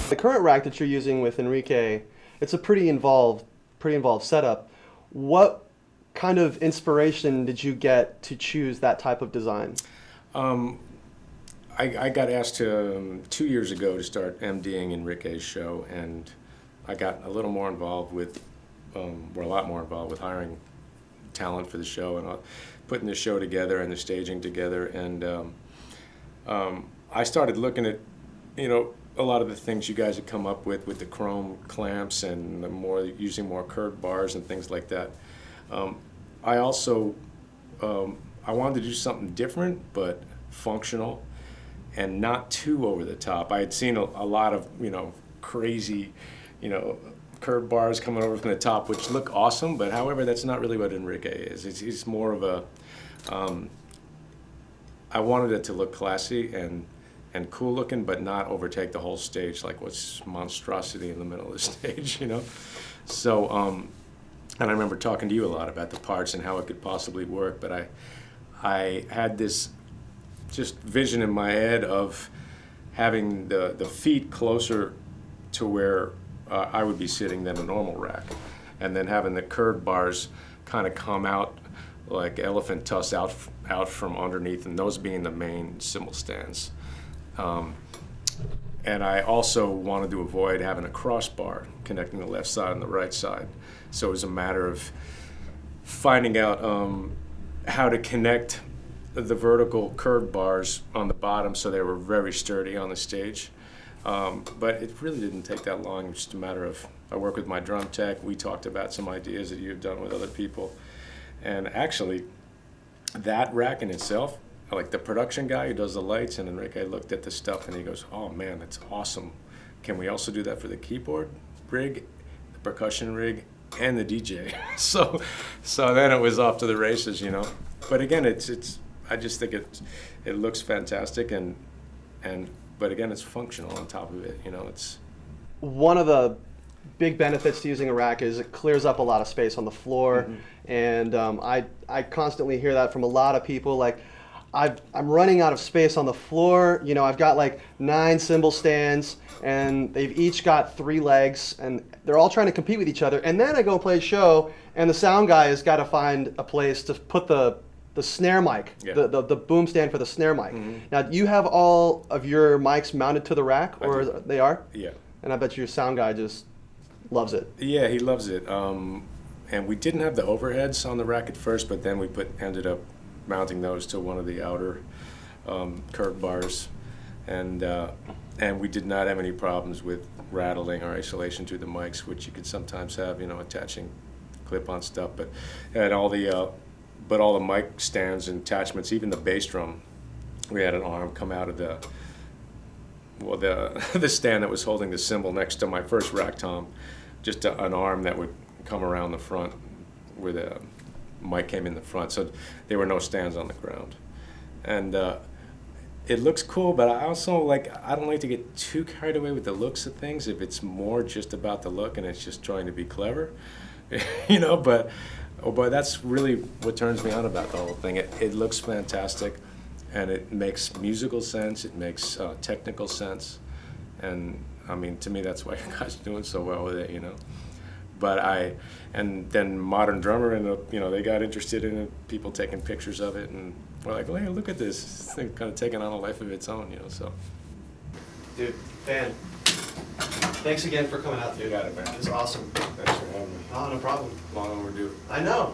The current rack that you're using with Enrique, it's a pretty involved setup. What kind of inspiration did you get to choose that type of design? I got asked to, 2 years ago to start MDing Enrique's show, and I got a little more involved with, or a lot more involved with hiring talent for the show and putting the show together and the staging together. And I started looking at, a lot of the things you guys had come up with the chrome clamps and using more curved bars and things like that. I also, I wanted to do something different but functional and not too over the top. I had seen a lot of, crazy, curved bars coming over from the top, which look awesome, but however, that's not really what Enrique is. He's more of a, I wanted it to look classy and cool looking, but not overtake the whole stage like what's monstrosity in the middle of the stage, So, and I remember talking to you a lot about the parts and how it could possibly work, but I had this just vision in my head of having the feet closer to where I would be sitting than a normal rack, and then having the curved bars kind of come out like elephant tusks out from underneath, and those being the main cymbal stands. And I also wanted to avoid having a crossbar connecting the left side and the right side. So it was a matter of finding out how to connect the vertical curved bars on the bottom so they were very sturdy on the stage. But it really didn't take that long. It was just a matter of, I worked with my drum tech. We talked about some ideas that you've done with other people. And actually, that rack in itself, like the production guy who does the lights, and Enrique looked at the stuff and he goes, "Oh man, that's awesome. Can we also do that for the keyboard rig, the percussion rig, and the DJ?" So then it was off to the races, But again, I just think it looks fantastic, but again, it's functional on top of it. It's one of the big benefits to using a rack is it clears up a lot of space on the floor, and I constantly hear that from a lot of people. Like, I'm running out of space on the floor. I've got like 9 cymbal stands, and they've each got 3 legs, and they're all trying to compete with each other. And then I go play a show, and the sound guy has got to find a place to put the snare mic, the boom stand for the snare mic. Now, do you have all of your mics mounted to the rack, or they are? Yeah. And I bet your sound guy just loves it. Yeah, he loves it. And we didn't have the overheads on the rack at first, but then we ended up mounting those to one of the outer curved bars, and we did not have any problems with rattling or isolation through the mics, which you could sometimes have, attaching clip-on stuff. But all the mic stands and attachments, even the bass drum, we had an arm come out of the stand that was holding the cymbal next to my first rack tom, just an arm that would come around the front where the mic came in the front, so there were no stands on the ground. And it looks cool, but I also I don't like to get too carried away with the looks of things if it's more just about the look and it's just trying to be clever, but that's really what turns me on about the whole thing. It looks fantastic, and it makes musical sense, it makes technical sense, and I mean, to me, that's why you guys are doing so well with it, But and then Modern Drummer, and they got interested in it, people taking pictures of it, and we're like, "Well, hey, look at this. This thing kind of taking on a life of its own, so." Dude, fan. Thanks again for coming out. You got it, man. It's awesome. Thanks for having me. Oh, no problem. Long overdue. I know.